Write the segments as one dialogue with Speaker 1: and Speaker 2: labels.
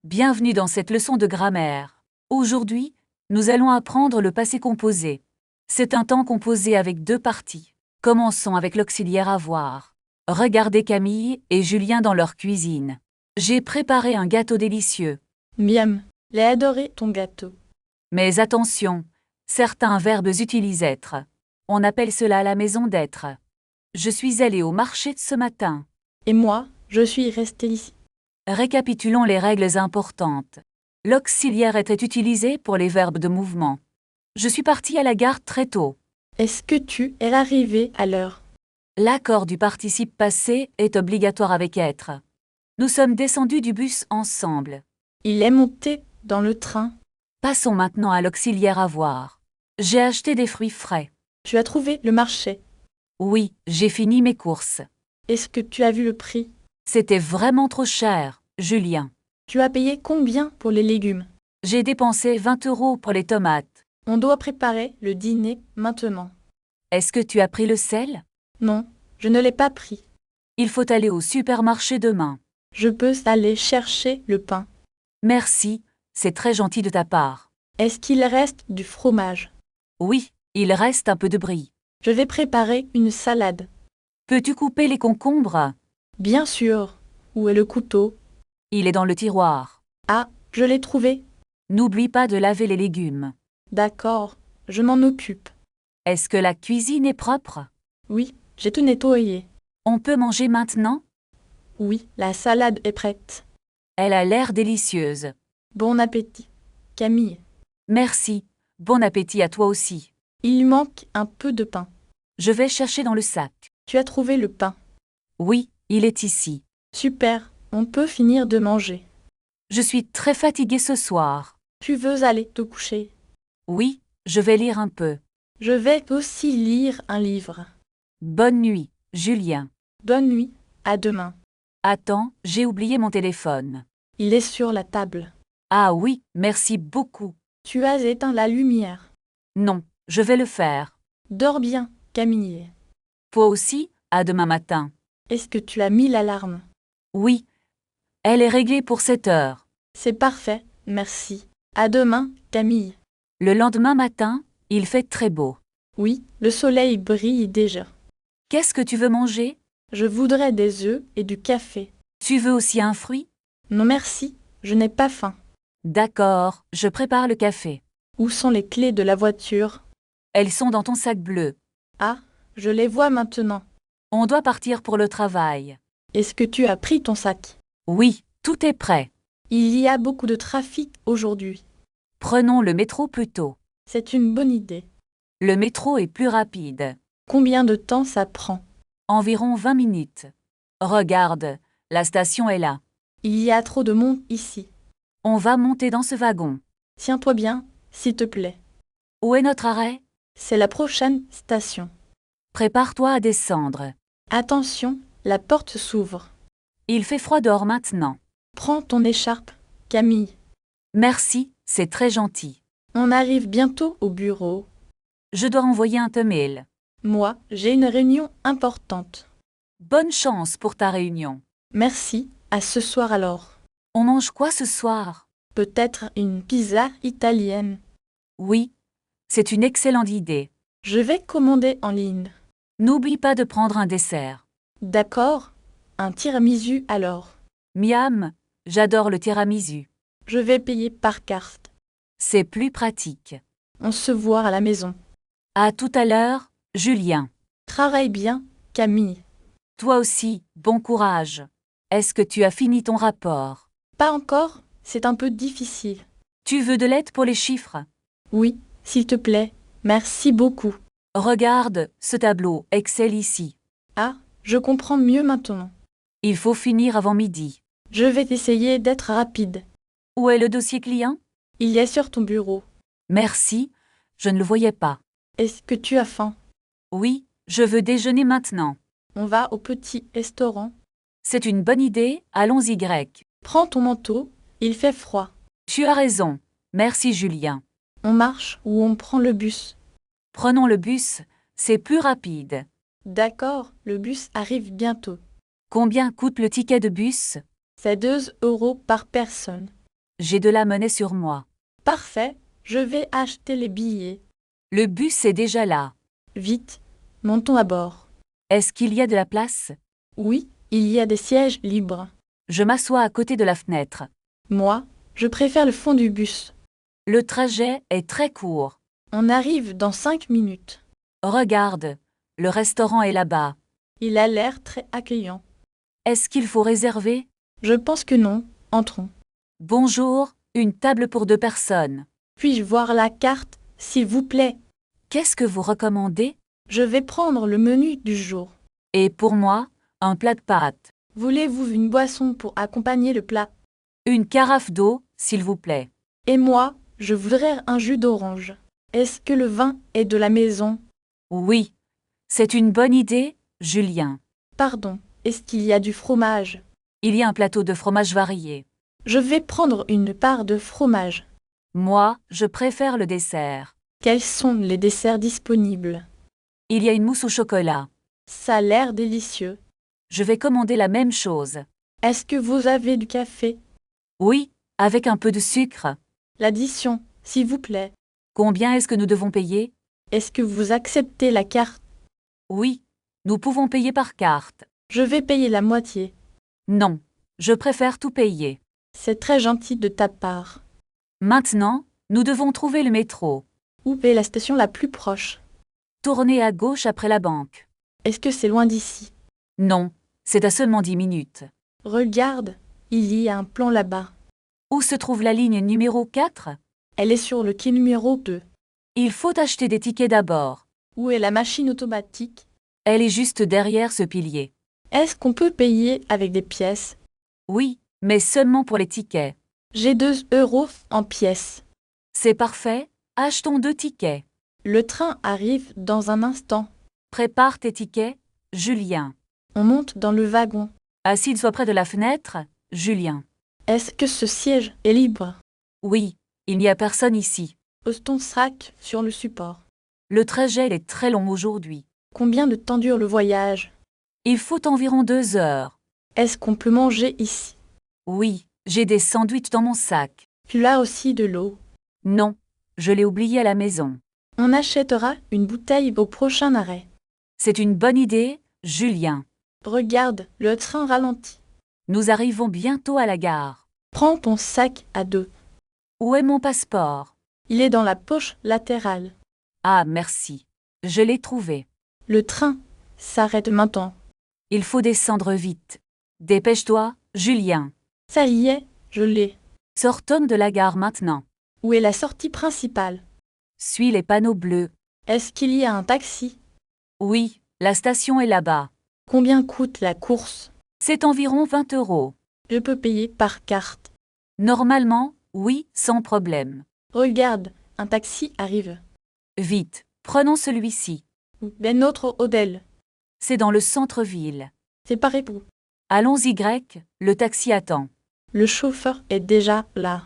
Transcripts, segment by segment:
Speaker 1: Bienvenue dans cette leçon de grammaire. Aujourd'hui, nous allons apprendre le passé composé. C'est un temps composé avec deux parties. Commençons avec l'auxiliaire avoir. Regardez Camille et Julien dans leur cuisine. J'ai préparé un gâteau délicieux.
Speaker 2: Miam, j'ai adoré ton gâteau.
Speaker 1: Mais attention, certains verbes utilisent être. On appelle cela la maison d'être. Je suis allée au marché ce matin.
Speaker 2: Et moi, je suis restée ici.
Speaker 1: Récapitulons les règles importantes. L'auxiliaire était utilisé pour les verbes de mouvement. Je suis partie à la gare très tôt.
Speaker 2: Est-ce que tu es arrivé à l'heure?
Speaker 1: L'accord du participe passé est obligatoire avec être. Nous sommes descendus du bus ensemble.
Speaker 2: Il est monté dans le train.
Speaker 1: Passons maintenant à l'auxiliaire avoir. J'ai acheté des fruits frais.
Speaker 2: Tu as trouvé le marché.
Speaker 1: Oui, j'ai fini mes courses.
Speaker 2: Est-ce que tu as vu le prix?
Speaker 1: C'était vraiment trop cher, Julien.
Speaker 2: Tu as payé combien pour les légumes?
Speaker 1: J'ai dépensé 20 € pour les tomates.
Speaker 2: On doit préparer le dîner maintenant.
Speaker 1: Est-ce que tu as pris le sel?
Speaker 2: Non, je ne l'ai pas pris.
Speaker 1: Il faut aller au supermarché demain.
Speaker 2: Je peux aller chercher le pain.
Speaker 1: Merci, c'est très gentil de ta part.
Speaker 2: Est-ce qu'il reste du fromage?
Speaker 1: Oui, il reste un peu de brie.
Speaker 2: Je vais préparer une salade.
Speaker 1: Peux-tu couper les concombres?
Speaker 2: Bien sûr. Où est le couteau?
Speaker 1: Il est dans le tiroir.
Speaker 2: Ah, je l'ai trouvé.
Speaker 1: N'oublie pas de laver les légumes.
Speaker 2: D'accord, je m'en occupe.
Speaker 1: Est-ce que la cuisine est propre?
Speaker 2: Oui, j'ai tout nettoyé.
Speaker 1: On peut manger maintenant?
Speaker 2: Oui, la salade est prête.
Speaker 1: Elle a l'air délicieuse.
Speaker 2: Bon appétit. Camille,
Speaker 1: Merci. Bon appétit à toi aussi.
Speaker 2: il manque un peu de pain.
Speaker 1: Je vais chercher dans le sac.
Speaker 2: Tu as trouvé le pain.
Speaker 1: Oui, il est ici.
Speaker 2: Super, on peut finir de manger.
Speaker 1: Je suis très fatiguée ce soir.
Speaker 2: Tu veux aller te coucher?
Speaker 1: Oui, je vais lire un peu.
Speaker 2: Je vais aussi lire un livre.
Speaker 1: Bonne nuit, Julien.
Speaker 2: Bonne nuit, à demain.
Speaker 1: Attends, j'ai oublié mon téléphone.
Speaker 2: Il est sur la table.
Speaker 1: Ah oui, merci beaucoup.
Speaker 2: Tu as éteint la lumière.
Speaker 1: Non, je vais le faire.
Speaker 2: Dors bien, Camille.
Speaker 1: Toi aussi, à demain matin.
Speaker 2: Est-ce que tu as mis l'alarme?
Speaker 1: Oui, elle est réglée pour 7 heures.
Speaker 2: C'est parfait, merci. À demain, Camille.
Speaker 1: Le lendemain matin, il fait très beau.
Speaker 2: Oui, le soleil brille déjà.
Speaker 1: Qu'est-ce que tu veux manger?
Speaker 2: Je voudrais des œufs et du café.
Speaker 1: Tu veux aussi un fruit?
Speaker 2: Non merci, je n'ai pas faim.
Speaker 1: D'accord, je prépare le café.
Speaker 2: Où sont les clés de la voiture?
Speaker 1: Elles sont dans ton sac bleu.
Speaker 2: Ah, je les vois maintenant.
Speaker 1: On doit partir pour le travail.
Speaker 2: Est-ce que tu as pris ton sac?
Speaker 1: Oui, tout est prêt.
Speaker 2: Il y a beaucoup de trafic aujourd'hui.
Speaker 1: Prenons le métro plus tôt.
Speaker 2: C'est une bonne idée.
Speaker 1: Le métro est plus rapide.
Speaker 2: Combien de temps ça prend?
Speaker 1: Environ 20 minutes. Regarde, la station est là.
Speaker 2: Il y a trop de monde ici.
Speaker 1: On va monter dans ce wagon.
Speaker 2: Tiens-toi bien, s'il te plaît.
Speaker 1: Où est notre arrêt?
Speaker 2: C'est la prochaine station.
Speaker 1: Prépare-toi à descendre.
Speaker 2: Attention, la porte s'ouvre.
Speaker 1: Il fait froid dehors maintenant.
Speaker 2: Prends ton écharpe, Camille.
Speaker 1: Merci, c'est très gentil.
Speaker 2: On arrive bientôt au bureau.
Speaker 1: Je dois envoyer un mail.
Speaker 2: Moi, j'ai une réunion importante.
Speaker 1: Bonne chance pour ta réunion.
Speaker 2: Merci, à ce soir alors.
Speaker 1: On mange quoi ce soir?
Speaker 2: Peut-être une pizza italienne.
Speaker 1: Oui, c'est une excellente idée.
Speaker 2: Je vais commander en ligne.
Speaker 1: N'oublie pas de prendre un dessert.
Speaker 2: D'accord, un tiramisu alors.
Speaker 1: Miam, j'adore le tiramisu.
Speaker 2: Je vais payer par carte.
Speaker 1: C'est plus pratique.
Speaker 2: On se voit à la maison.
Speaker 1: À tout à l'heure, Julien.
Speaker 2: Travaille bien, Camille.
Speaker 1: Toi aussi, bon courage. Est-ce que tu as fini ton rapport?
Speaker 2: Pas encore, c'est un peu difficile.
Speaker 1: Tu veux de l'aide pour les chiffres?
Speaker 2: Oui, s'il te plaît, merci beaucoup.
Speaker 1: Regarde, ce tableau Excel ici.
Speaker 2: Ah, je comprends mieux maintenant.
Speaker 1: Il faut finir avant midi.
Speaker 2: Je vais essayer d'être rapide.
Speaker 1: Où est le dossier client?
Speaker 2: Il est sur ton bureau.
Speaker 1: Merci, je ne le voyais pas.
Speaker 2: Est-ce que tu as faim?
Speaker 1: Oui, je veux déjeuner maintenant.
Speaker 2: On va au petit restaurant.
Speaker 1: C'est une bonne idée, allons-y grec.
Speaker 2: Prends ton manteau, il fait froid.
Speaker 1: Tu as raison. Merci Julien.
Speaker 2: On marche ou on prend le bus?
Speaker 1: Prenons le bus, c'est plus rapide.
Speaker 2: D'accord, le bus arrive bientôt.
Speaker 1: Combien coûte le ticket de bus?
Speaker 2: C'est 2 € par personne.
Speaker 1: J'ai de la monnaie sur moi.
Speaker 2: Parfait, je vais acheter les billets.
Speaker 1: Le bus est déjà là.
Speaker 2: Vite, montons à bord.
Speaker 1: Est-ce qu'il y a de la place?
Speaker 2: Oui, il y a des sièges libres.
Speaker 1: Je m'assois à côté de la fenêtre.
Speaker 2: Moi, je préfère le fond du bus.
Speaker 1: Le trajet est très court.
Speaker 2: On arrive dans 5 minutes.
Speaker 1: Regarde, le restaurant est là-bas.
Speaker 2: Il a l'air très accueillant.
Speaker 1: Est-ce qu'il faut réserver?
Speaker 2: Je pense que non. Entrons.
Speaker 1: Bonjour, une table pour 2 personnes.
Speaker 2: Puis-je voir la carte, s'il vous plaît?
Speaker 1: Qu'est-ce que vous recommandez?
Speaker 2: Je vais prendre le menu du jour.
Speaker 1: Et pour moi, un plat de pâtes.
Speaker 2: Voulez-vous une boisson pour accompagner le plat?
Speaker 1: Une carafe d'eau, s'il vous plaît.
Speaker 2: Et moi, je voudrais un jus d'orange. Est-ce que le vin est de la maison?
Speaker 1: Oui. C'est une bonne idée, Julien.
Speaker 2: Pardon, est-ce qu'il y a du fromage?
Speaker 1: Il y a un plateau de fromage varié.
Speaker 2: Je vais prendre une part de fromage.
Speaker 1: Moi, je préfère le dessert.
Speaker 2: Quels sont les desserts disponibles?
Speaker 1: Il y a une mousse au chocolat.
Speaker 2: Ça a l'air délicieux.
Speaker 1: Je vais commander la même chose.
Speaker 2: Est-ce que vous avez du café?
Speaker 1: Oui, avec un peu de sucre.
Speaker 2: L'addition, s'il vous plaît.
Speaker 1: Combien est-ce que nous devons payer?
Speaker 2: Est-ce que vous acceptez la carte?
Speaker 1: Oui, nous pouvons payer par carte.
Speaker 2: Je vais payer la moitié.
Speaker 1: Non, je préfère tout payer.
Speaker 2: C'est très gentil de ta part.
Speaker 1: Maintenant, nous devons trouver le métro.
Speaker 2: Où est la station la plus proche?
Speaker 1: Tournez à gauche après la banque.
Speaker 2: Est-ce que c'est loin d'ici?
Speaker 1: Non, c'est à seulement 10 minutes.
Speaker 2: Regarde, il y a un plan là-bas.
Speaker 1: Où se trouve la ligne numéro 4?
Speaker 2: Elle est sur le quai numéro 2.
Speaker 1: Il faut acheter des tickets d'abord.
Speaker 2: Où est la machine automatique?
Speaker 1: Elle est juste derrière ce pilier.
Speaker 2: Est-ce qu'on peut payer avec des pièces?
Speaker 1: Oui, mais seulement pour les tickets.
Speaker 2: J'ai 2 euros en pièces.
Speaker 1: C'est parfait, achetons 2 tickets.
Speaker 2: Le train arrive dans un instant.
Speaker 1: Prépare tes tickets, Julien.
Speaker 2: On monte dans le wagon.
Speaker 1: Assis-toi près de la fenêtre, Julien.
Speaker 2: Est-ce que ce siège est libre?
Speaker 1: Oui, il n'y a personne ici.
Speaker 2: Pose ton sac sur le support.
Speaker 1: Le trajet est très long aujourd'hui.
Speaker 2: Combien de temps dure le voyage?
Speaker 1: Il faut environ 2 heures.
Speaker 2: Est-ce qu'on peut manger ici?
Speaker 1: Oui, j'ai des sandwichs dans mon sac.
Speaker 2: Tu as aussi de l'eau.
Speaker 1: Non, je l'ai oublié à la maison.
Speaker 2: On achètera une bouteille au prochain arrêt.
Speaker 1: C'est une bonne idée, Julien.
Speaker 2: Regarde, le train ralentit.
Speaker 1: Nous arrivons bientôt à la gare.
Speaker 2: Prends ton sac à dos.
Speaker 1: Où est mon passeport?
Speaker 2: Il est dans la poche latérale.
Speaker 1: Ah, merci. Je l'ai trouvé.
Speaker 2: Le train s'arrête maintenant.
Speaker 1: Il faut descendre vite. Dépêche-toi, Julien.
Speaker 2: Ça y est, je l'ai.
Speaker 1: Sortons de la gare maintenant.
Speaker 2: Où est la sortie principale?
Speaker 1: Suis les panneaux bleus.
Speaker 2: Est-ce qu'il y a un taxi?
Speaker 1: Oui, la station est là-bas.
Speaker 2: Combien coûte la course?
Speaker 1: C'est environ 20 €.
Speaker 2: Je peux payer par carte.
Speaker 1: Normalement, oui, sans problème.
Speaker 2: Regarde, un taxi arrive.
Speaker 1: Vite, prenons celui-ci.
Speaker 2: Où est notre hôtel?
Speaker 1: C'est dans le centre-ville.
Speaker 2: C'est par époux.
Speaker 1: Allons-y, grec, le taxi attend.
Speaker 2: Le chauffeur est déjà là.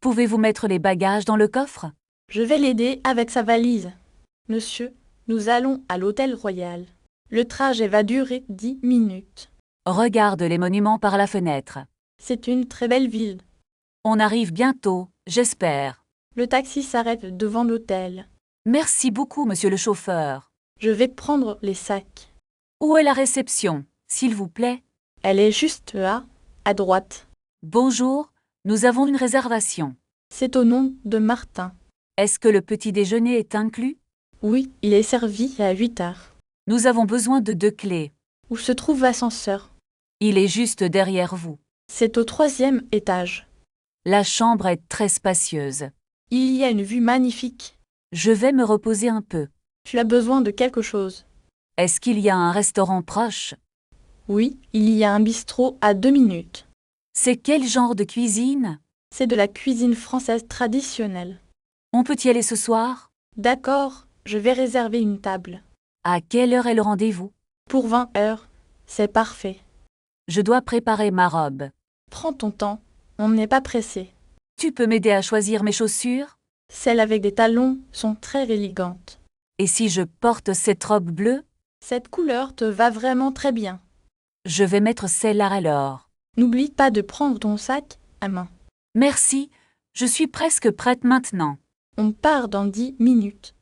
Speaker 1: Pouvez-vous mettre les bagages dans le coffre?
Speaker 2: Je vais l'aider avec sa valise. Monsieur, nous allons à l'hôtel Royal. Le trajet va durer 10 minutes.
Speaker 1: Regarde les monuments par la fenêtre.
Speaker 2: C'est une très belle ville.
Speaker 1: On arrive bientôt, j'espère.
Speaker 2: Le taxi s'arrête devant l'hôtel.
Speaker 1: Merci beaucoup, monsieur le chauffeur.
Speaker 2: Je vais prendre les sacs.
Speaker 1: Où est la réception, s'il vous plaît?
Speaker 2: Elle est juste là, à droite.
Speaker 1: Bonjour, nous avons une réservation.
Speaker 2: C'est au nom de Martin.
Speaker 1: Est-ce que le petit déjeuner est inclus?
Speaker 2: Oui, il est servi à 8 heures.
Speaker 1: Nous avons besoin de 2 clés.
Speaker 2: Où se trouve l'ascenseur?
Speaker 1: Il est juste derrière vous.
Speaker 2: C'est au 3e étage.
Speaker 1: La chambre est très spacieuse.
Speaker 2: Il y a une vue magnifique.
Speaker 1: Je vais me reposer un peu.
Speaker 2: Tu as besoin de quelque chose?
Speaker 1: Est-ce qu'il y a un restaurant proche?
Speaker 2: Oui, il y a un bistrot à 2 minutes.
Speaker 1: C'est quel genre de cuisine?
Speaker 2: C'est de la cuisine française traditionnelle.
Speaker 1: On peut y aller ce soir?
Speaker 2: D'accord, je vais réserver une table.
Speaker 1: À quelle heure est le rendez-vous?
Speaker 2: Pour 20 heures, c'est parfait.
Speaker 1: Je dois préparer ma robe.
Speaker 2: Prends ton temps, on n'est pas pressé.
Speaker 1: Tu peux m'aider à choisir mes chaussures?
Speaker 2: Celles avec des talons sont très élégantes.
Speaker 1: Et si je porte cette robe bleue?
Speaker 2: Cette couleur te va vraiment très bien.
Speaker 1: Je vais mettre celle-là alors.
Speaker 2: N'oublie pas de prendre ton sac à main.
Speaker 1: Merci, je suis presque prête maintenant.
Speaker 2: On part dans 10 minutes.